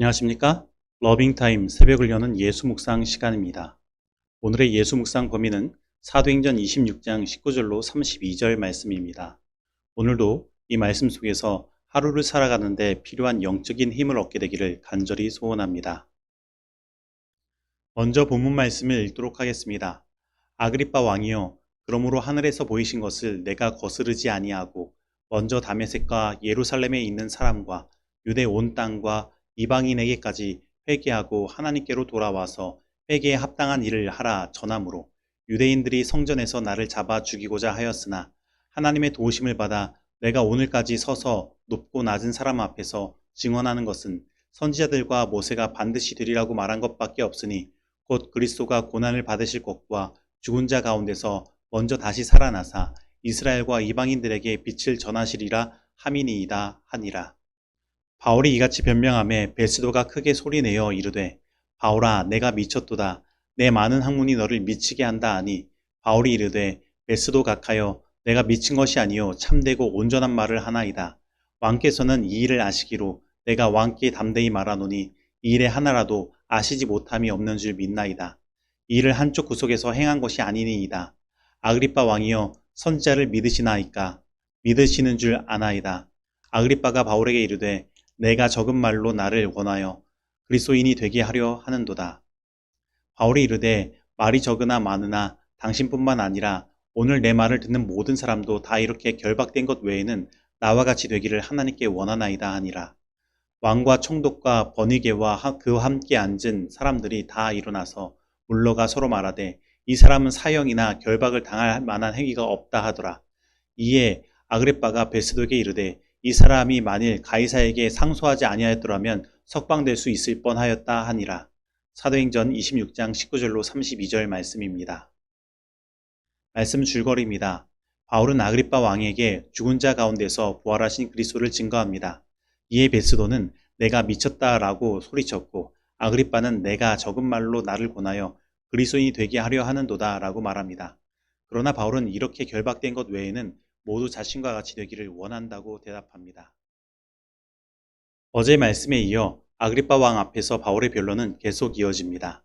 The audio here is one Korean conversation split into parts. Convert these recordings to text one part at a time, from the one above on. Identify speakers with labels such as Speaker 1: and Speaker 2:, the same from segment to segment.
Speaker 1: 안녕하십니까? 러빙타임 새벽을 여는 예수 묵상 시간입니다. 오늘의 예수 묵상 범위는 사도행전 26장 19절로 32절 말씀입니다. 오늘도 이 말씀 속에서 하루를 살아가는데 필요한 영적인 힘을 얻게 되기를 간절히 소원합니다. 먼저 본문 말씀을 읽도록 하겠습니다. 아그리빠 왕이여, 그러므로 하늘에서 보이신 것을 내가 거스르지 아니하고 먼저 다메섹과 예루살렘에 있는 사람과 유대 온 땅과 이방인에게까지 회개하고 하나님께로 돌아와서 회개에 합당한 일을 하라 전함으로 유대인들이 성전에서 나를 잡아 죽이고자 하였으나 하나님의 도우심을 받아 내가 오늘까지 서서 높고 낮은 사람 앞에서 증언하는 것은 선지자들과 모세가 반드시 되리라고 말한 것밖에 없으니 곧 그리스도가 고난을 받으실 것과 죽은 자 가운데서 먼저 다시 살아나사 이스라엘과 이방인들에게 빛을 전하시리라 함이니이다 하니라. 바울이 이같이 변명하매 베스도가 크게 소리내어 이르되 바울아 내가 미쳤도다. 내 많은 학문이 너를 미치게 한다 하니 바울이 이르되 베스도 각하여 내가 미친 것이 아니요 참되고 온전한 말을 하나이다. 왕께서는 이 일을 아시기로 내가 왕께 담대히 말하노니 이 일에 하나라도 아시지 못함이 없는 줄 믿나이다. 이 일을 한쪽 구석에서 행한 것이 아니니이다. 아그리빠 왕이여 선지자를 믿으시나이까? 믿으시는 줄 아나이다. 아그리빠가 바울에게 이르되 내가 적은 말로 나를 원하여 그리스도인이 되게 하려 하는도다. 바울이 이르되 말이 적으나 많으나 당신뿐만 아니라 오늘 내 말을 듣는 모든 사람도 다 이렇게 결박된 것 외에는 나와 같이 되기를 하나님께 원하나이다 하니라. 왕과 총독과 번이게와 그 함께 앉은 사람들이 다 일어나서 물러가 서로 말하되 이 사람은 사형이나 결박을 당할 만한 행위가 없다 하더라. 이에 아그리빠가 베스도에게 이르되 이 사람이 만일 가이사에게 상소하지 아니하였더라면 석방될 수 있을 뻔하였다 하니라. 사도행전 26장 19절로 32절 말씀입니다. 말씀 줄거리입니다. 바울은 아그리빠 왕에게 죽은 자 가운데서 부활하신 그리스도를 증거합니다. 이에 베스도는 내가 미쳤다라고 소리쳤고 아그리빠는 내가 적은 말로 나를 권하여 그리스도인이 되게 하려 하는도다 라고 말합니다. 그러나 바울은 이렇게 결박된 것 외에는 모두 자신과 같이 되기를 원한다고 대답합니다. 어제 말씀에 이어 아그리빠 왕 앞에서 바울의 변론은 계속 이어집니다.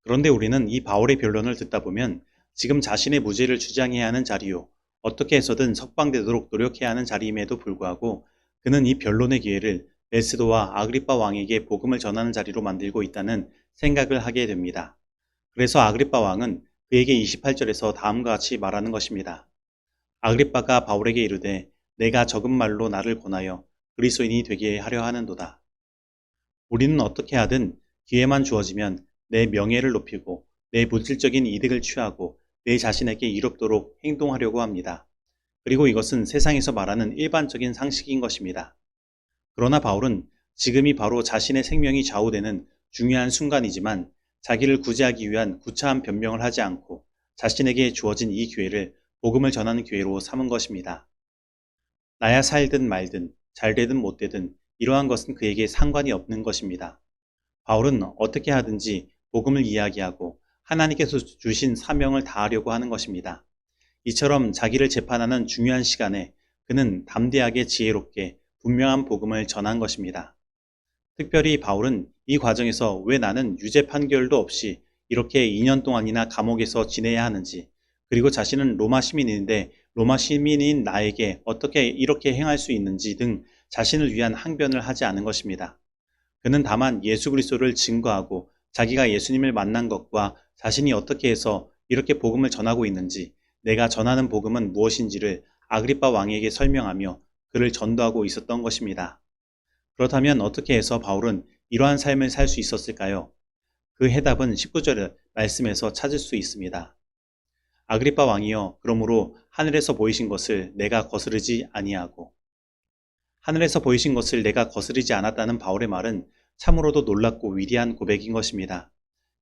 Speaker 1: 그런데 우리는 이 바울의 변론을 듣다 보면 지금 자신의 무죄를 주장해야 하는 자리요, 어떻게 해서든 석방되도록 노력해야 하는 자리임에도 불구하고 그는 이 변론의 기회를 베스도와 아그리빠 왕에게 복음을 전하는 자리로 만들고 있다는 생각을 하게 됩니다. 그래서 아그리빠 왕은 그에게 28절에서 다음과 같이 말하는 것입니다. 아그리빠가 바울에게 이르되 내가 적은 말로 나를 권하여 그리스도인이 되게 하려 하는도다. 우리는 어떻게 하든 기회만 주어지면 내 명예를 높이고 내 물질적인 이득을 취하고 내 자신에게 이롭도록 행동하려고 합니다. 그리고 이것은 세상에서 말하는 일반적인 상식인 것입니다. 그러나 바울은 지금이 바로 자신의 생명이 좌우되는 중요한 순간이지만 자기를 구제하기 위한 구차한 변명을 하지 않고 자신에게 주어진 이 기회를 복음을 전하는 기회로 삼은 것입니다. 나야 살든 말든 잘되든 못되든 이러한 것은 그에게 상관이 없는 것입니다. 바울은 어떻게 하든지 복음을 이야기하고 하나님께서 주신 사명을 다하려고 하는 것입니다. 이처럼 자기를 재판하는 중요한 시간에 그는 담대하게 지혜롭게 분명한 복음을 전한 것입니다. 특별히 바울은 이 과정에서 왜 나는 유죄 판결도 없이 이렇게 2년 동안이나 감옥에서 지내야 하는지, 그리고 자신은 로마 시민인데 로마 시민인 나에게 어떻게 이렇게 행할 수 있는지 등 자신을 위한 항변을 하지 않은 것입니다. 그는 다만 예수 그리스도를 증거하고 자기가 예수님을 만난 것과 자신이 어떻게 해서 이렇게 복음을 전하고 있는지, 내가 전하는 복음은 무엇인지를 아그리빠 왕에게 설명하며 그를 전도하고 있었던 것입니다. 그렇다면 어떻게 해서 바울은 이러한 삶을 살 수 있었을까요? 그 해답은 19절 말씀에서 찾을 수 있습니다. 아그리빠 왕이여, 그러므로 하늘에서 보이신 것을 내가 거스르지 아니하고. 하늘에서 보이신 것을 내가 거스르지 않았다는 바울의 말은 참으로도 놀랍고 위대한 고백인 것입니다.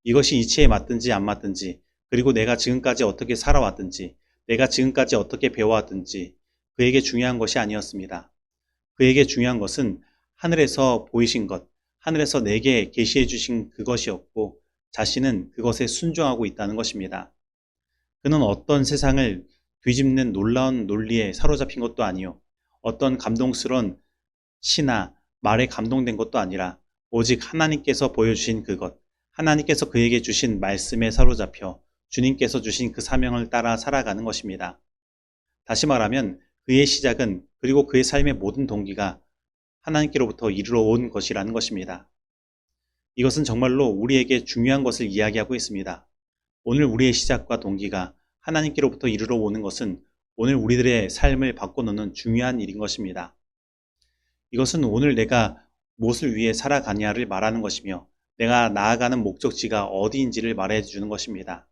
Speaker 1: 이것이 이치에 맞든지 안 맞든지, 그리고 내가 지금까지 어떻게 살아왔든지, 내가 지금까지 어떻게 배워왔든지 그에게 중요한 것이 아니었습니다. 그에게 중요한 것은 하늘에서 보이신 것, 하늘에서 내게 계시해 주신 그것이었고 자신은 그것에 순종하고 있다는 것입니다. 그는 어떤 세상을 뒤집는 놀라운 논리에 사로잡힌 것도 아니요, 어떤 감동스러운 시나 말에 감동된 것도 아니라 오직 하나님께서 보여주신 그것, 하나님께서 그에게 주신 말씀에 사로잡혀 주님께서 주신 그 사명을 따라 살아가는 것입니다. 다시 말하면 그의 시작은, 그리고 그의 삶의 모든 동기가 하나님께로부터 이르러 온 것이라는 것입니다. 이것은 정말로 우리에게 중요한 것을 이야기하고 있습니다. 오늘 우리의 시작과 동기가 하나님께로부터 이르러 오는 것은 오늘 우리들의 삶을 바꿔놓는 중요한 일인 것입니다. 이것은 오늘 내가 무엇을 위해 살아가냐를 말하는 것이며 내가 나아가는 목적지가 어디인지를 말해주는 것입니다.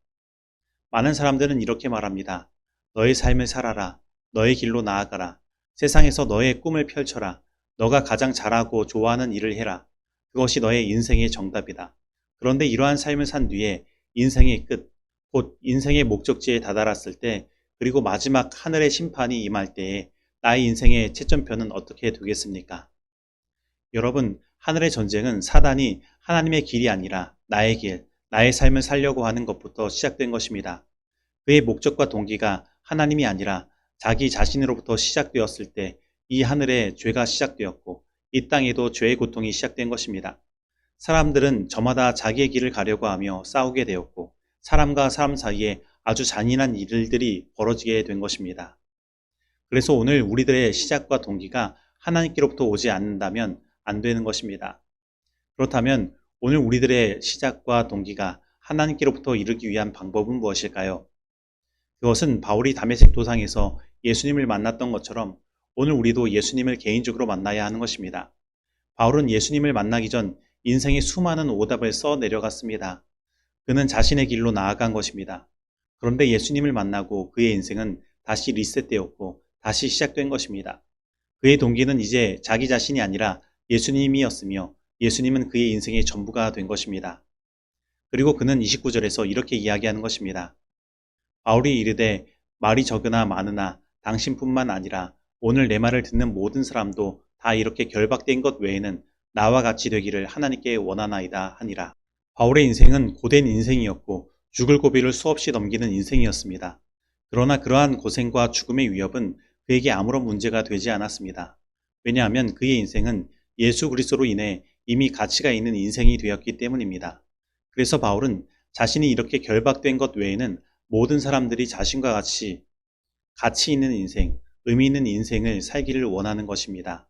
Speaker 1: 많은 사람들은 이렇게 말합니다. 너의 삶을 살아라. 너의 길로 나아가라. 세상에서 너의 꿈을 펼쳐라. 너가 가장 잘하고 좋아하는 일을 해라. 그것이 너의 인생의 정답이다. 그런데 이러한 삶을 산 뒤에 인생의 끝, 곧 인생의 목적지에 다다랐을 때, 그리고 마지막 하늘의 심판이 임할 때에 나의 인생의 채점표는 어떻게 되겠습니까? 여러분, 하늘의 전쟁은 사단이 하나님의 길이 아니라 나의 길, 나의 삶을 살려고 하는 것부터 시작된 것입니다. 그의 목적과 동기가 하나님이 아니라 자기 자신으로부터 시작되었을 때 이 하늘에 죄가 시작되었고 이 땅에도 죄의 고통이 시작된 것입니다. 사람들은 저마다 자기의 길을 가려고 하며 싸우게 되었고 사람과 사람 사이에 아주 잔인한 일들이 벌어지게 된 것입니다. 그래서 오늘 우리들의 시작과 동기가 하나님께로부터 오지 않는다면 안 되는 것입니다. 그렇다면 오늘 우리들의 시작과 동기가 하나님께로부터 이르기 위한 방법은 무엇일까요? 그것은 바울이 다메섹 도상에서 예수님을 만났던 것처럼 오늘 우리도 예수님을 개인적으로 만나야 하는 것입니다. 바울은 예수님을 만나기 전 인생의 수많은 오답을 써 내려갔습니다. 그는 자신의 길로 나아간 것입니다. 그런데 예수님을 만나고 그의 인생은 다시 리셋되었고 다시 시작된 것입니다. 그의 동기는 이제 자기 자신이 아니라 예수님이었으며 예수님은 그의 인생의 전부가 된 것입니다. 그리고 그는 29절에서 이렇게 이야기하는 것입니다. 바울이 이르되 말이 적으나 많으나 당신뿐만 아니라 오늘 내 말을 듣는 모든 사람도 다 이렇게 결박된 것 외에는 나와 같이 되기를 하나님께 원하나이다 하니라. 바울의 인생은 고된 인생이었고 죽을 고비를 수없이 넘기는 인생이었습니다. 그러나 그러한 고생과 죽음의 위협은 그에게 아무런 문제가 되지 않았습니다. 왜냐하면 그의 인생은 예수 그리스도로 인해 이미 가치가 있는 인생이 되었기 때문입니다. 그래서 바울은 자신이 이렇게 결박된 것 외에는 모든 사람들이 자신과 같이 가치 있는 인생, 의미 있는 인생을 살기를 원하는 것입니다.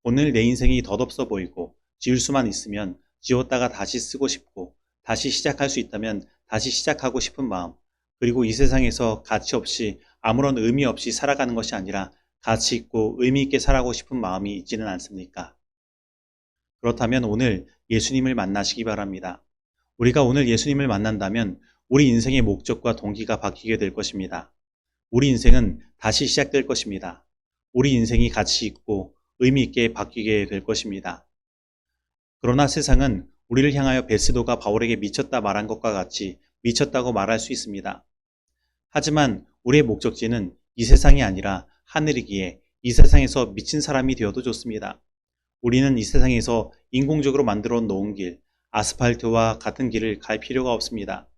Speaker 1: 오늘 내 인생이 덧없어 보이고 지울 수만 있으면 지웠다가 다시 쓰고 싶고 다시 시작할 수 있다면 다시 시작하고 싶은 마음, 그리고 이 세상에서 가치 없이 아무런 의미 없이 살아가는 것이 아니라 가치 있고 의미 있게 살아가고 싶은 마음이 있지는 않습니까? 그렇다면 오늘 예수님을 만나시기 바랍니다. 우리가 오늘 예수님을 만난다면 우리 인생의 목적과 동기가 바뀌게 될 것입니다. 우리 인생은 다시 시작될 것입니다. 우리 인생이 가치 있고 의미 있게 바뀌게 될 것입니다. 그러나 세상은 우리를 향하여 베스도가 바울에게 미쳤다 말한 것과 같이 미쳤다고 말할 수 있습니다. 하지만 우리의 목적지는 이 세상이 아니라 하늘이기에 이 세상에서 미친 사람이 되어도 좋습니다. 우리는 이 세상에서 인공적으로 만들어 놓은 길, 아스팔트와 같은 길을 갈 필요가 없습니다.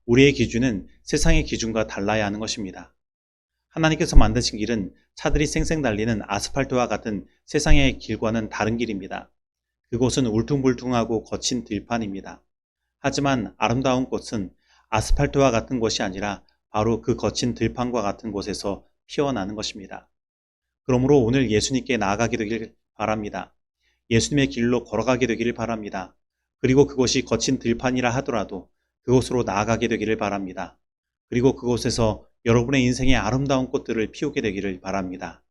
Speaker 1: 우리의 기준은 세상의 기준과 달라야 하는 것입니다. 하나님께서 만드신 길은 차들이 쌩쌩 달리는 아스팔트와 같은 세상의 길과는 다른 길입니다. 그곳은 울퉁불퉁하고 거친 들판입니다. 하지만 아름다운 꽃은 아스팔트와 같은 곳이 아니라 바로 그 거친 들판과 같은 곳에서 피어나는 것입니다. 그러므로 오늘 예수님께 나아가게 되길 바랍니다. 예수님의 길로 걸어가게 되기를 바랍니다. 그리고 그것이 거친 들판이라 하더라도 그곳으로 나아가게 되기를 바랍니다. 그리고 그곳에서 여러분의 인생의 아름다운 꽃들을 피우게 되기를 바랍니다.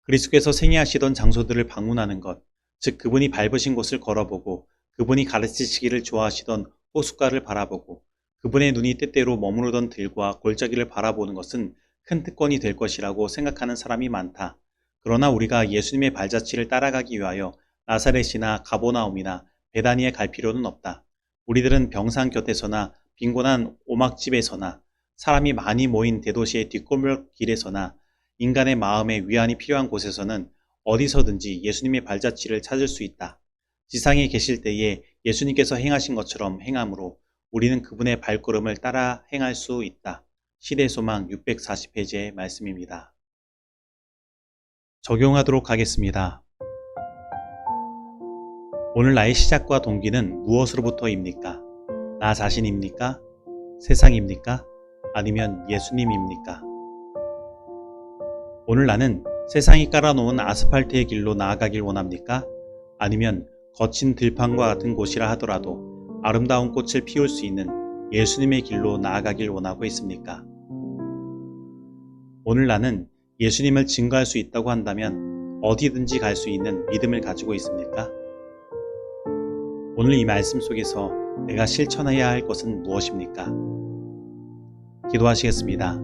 Speaker 1: 그리스도께서 생애하시던 장소들을 방문하는 것, 즉 그분이 밟으신 곳을 걸어보고 그분이 가르치시기를 좋아하시던 호숫가를 바라보고 그분의 눈이 때때로 머무르던 들과 골짜기를 바라보는 것은 큰 특권이 될 것이라고 생각하는 사람이 많다. 그러나 우리가 예수님의 발자취를 따라가기 위하여 나사렛이나 가보나움이나 베다니에 갈 필요는 없다. 우리들은 병상 곁에서나 빈곤한 오막집에서나 사람이 많이 모인 대도시의 뒷골목길에서나 인간의 마음에 위안이 필요한 곳에서는 어디서든지 예수님의 발자취를 찾을 수 있다. 지상에 계실 때에 예수님께서 행하신 것처럼 행함으로 우리는 그분의 발걸음을 따라 행할 수 있다. 시대소망 640페이지의 말씀입니다. 적용하도록 하겠습니다. 오늘 나의 시작과 동기는 무엇으로부터입니까? 나 자신입니까? 세상입니까? 아니면 예수님입니까? 오늘 나는 세상이 깔아놓은 아스팔트의 길로 나아가길 원합니까? 아니면 거친 들판과 같은 곳이라 하더라도 아름다운 꽃을 피울 수 있는 예수님의 길로 나아가길 원하고 있습니까? 오늘 나는 예수님을 증거할 수 있다고 한다면 어디든지 갈 수 있는 믿음을 가지고 있습니까? 오늘 이 말씀 속에서 내가 실천해야 할 것은 무엇입니까? 기도하시겠습니다.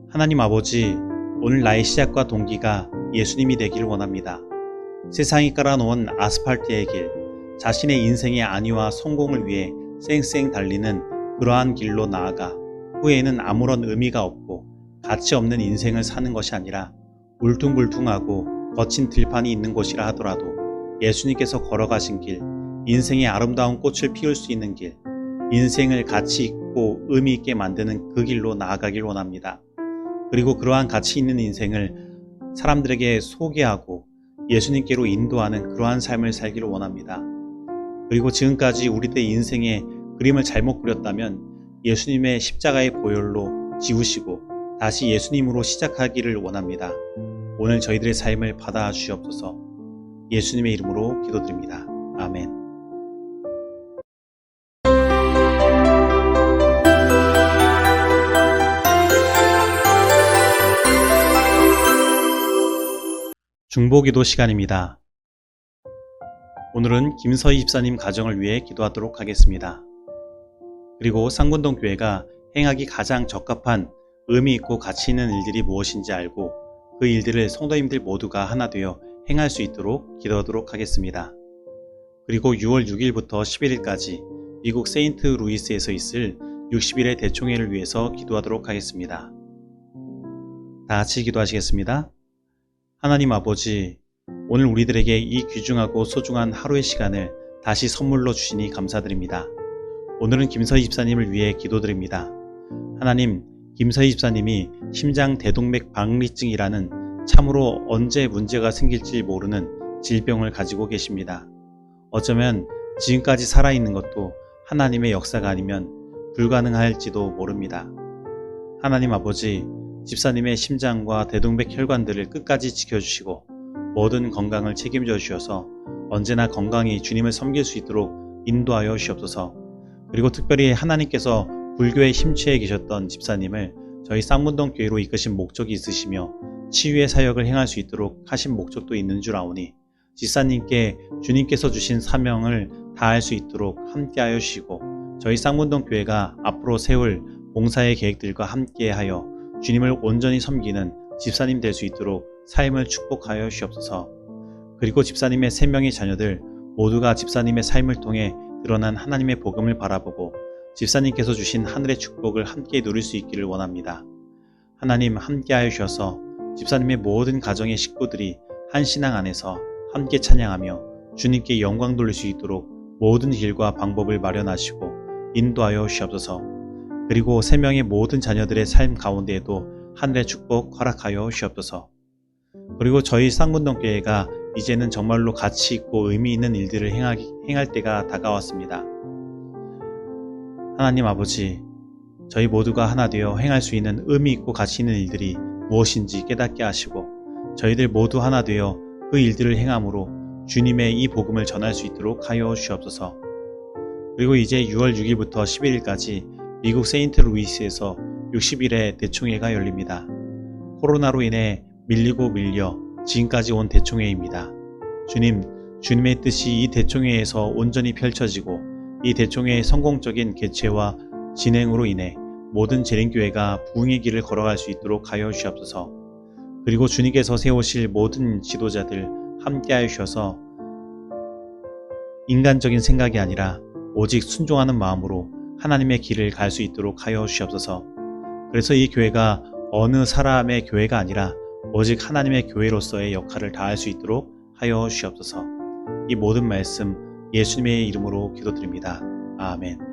Speaker 1: 하나님 아버지, 오늘 나의 시작과 동기가 예수님이 되기를 원합니다. 세상이 깔아놓은 아스팔트의 길, 자신의 인생의 안위와 성공을 위해 쌩쌩 달리는 그러한 길로 나아가 후에는 아무런 의미가 없고 가치 없는 인생을 사는 것이 아니라 울퉁불퉁하고 거친 들판이 있는 곳이라 하더라도 예수님께서 걸어가신 길, 인생의 아름다운 꽃을 피울 수 있는 길, 인생을 가치 있고 의미 있게 만드는 그 길로 나아가길 원합니다. 그리고 그러한 가치 있는 인생을 사람들에게 소개하고 예수님께로 인도하는 그러한 삶을 살기를 원합니다. 그리고 지금까지 우리들의 인생에 그림을 잘못 그렸다면 예수님의 십자가의 보혈로 지우시고 다시 예수님으로 시작하기를 원합니다. 오늘 저희들의 삶을 받아 주시옵소서. 예수님의 이름으로 기도드립니다. 아멘. 중보기도 시간입니다. 오늘은 김서희 집사님 가정을 위해 기도하도록 하겠습니다. 그리고 쌍문동 교회가 행하기 가장 적합한 의미 있고 가치 있는 일들이 무엇인지 알고 그 일들을 성도님들 모두가 하나 되어 행할 수 있도록 기도하도록 하겠습니다. 그리고 6월 6일부터 11일까지 미국 세인트 루이스에서 있을 60일의 대총회를 위해서 기도하도록 하겠습니다. 다 같이 기도하시겠습니다. 하나님 아버지, 오늘 우리들에게 이 귀중하고 소중한 하루의 시간을 다시 선물로 주시니 감사드립니다. 오늘은 김서희 집사님을 위해 기도드립니다. 하나님, 김서희 집사님이 심장 대동맥 박리증이라는 참으로 언제 문제가 생길지 모르는 질병을 가지고 계십니다. 어쩌면 지금까지 살아있는 것도 하나님의 역사가 아니면 불가능할지도 모릅니다. 하나님 아버지, 집사님의 심장과 대동맥 혈관들을 끝까지 지켜주시고 모든 건강을 책임져 주셔서 언제나 건강히 주님을 섬길 수 있도록 인도하여 주시옵소서. 그리고 특별히 하나님께서 불교에 심취해 계셨던 집사님을 저희 쌍문동 교회로 이끄신 목적이 있으시며 치유의 사역을 행할 수 있도록 하신 목적도 있는 줄 아오니 집사님께 주님께서 주신 사명을 다할 수 있도록 함께하여 주시고 저희 쌍문동 교회가 앞으로 세울 봉사의 계획들과 함께하여 주님을 온전히 섬기는 집사님 될 수 있도록 삶을 축복하여 주시옵소서. 그리고 집사님의 3명의 자녀들 모두가 집사님의 삶을 통해 드러난 하나님의 복음을 바라보고 집사님께서 주신 하늘의 축복을 함께 누릴 수 있기를 원합니다. 하나님 함께하여 주셔서 집사님의 모든 가정의 식구들이 한 신앙 안에서 함께 찬양하며 주님께 영광 돌릴 수 있도록 모든 길과 방법을 마련하시고 인도하여 주시옵소서. 그리고 3명의 모든 자녀들의 삶 가운데에도 하늘의 축복 허락하여 주옵소서. 그리고 저희 쌍문동교회가 이제는 정말로 가치 있고 의미 있는 일들을 행할 때가 다가왔습니다. 하나님 아버지, 저희 모두가 하나 되어 행할 수 있는 의미 있고 가치 있는 일들이 무엇인지 깨닫게 하시고 저희들 모두 하나 되어 그 일들을 행함으로 주님의 이 복음을 전할 수 있도록 하여 주옵소서. 그리고 이제 6월 6일부터 11일까지 미국 세인트루이스에서 60일의 대총회가 열립니다. 코로나로 인해 밀리고 밀려 지금까지 온 대총회입니다. 주님의 뜻이 이 대총회에서 온전히 펼쳐지고 이 대총회의 성공적인 개최와 진행으로 인해 모든 재림교회가 부흥의 길을 걸어갈 수 있도록 하여 주옵소서. 그리고 주님께서 세우실 모든 지도자들 함께 하여 주셔서 인간적인 생각이 아니라 오직 순종하는 마음으로 하나님의 길을 갈 수 있도록 하여 주옵소서. 그래서 이 교회가 어느 사람의 교회가 아니라 오직 하나님의 교회로서의 역할을 다할 수 있도록 하여 주옵소서. 이 모든 말씀 예수님의 이름으로 기도드립니다. 아멘.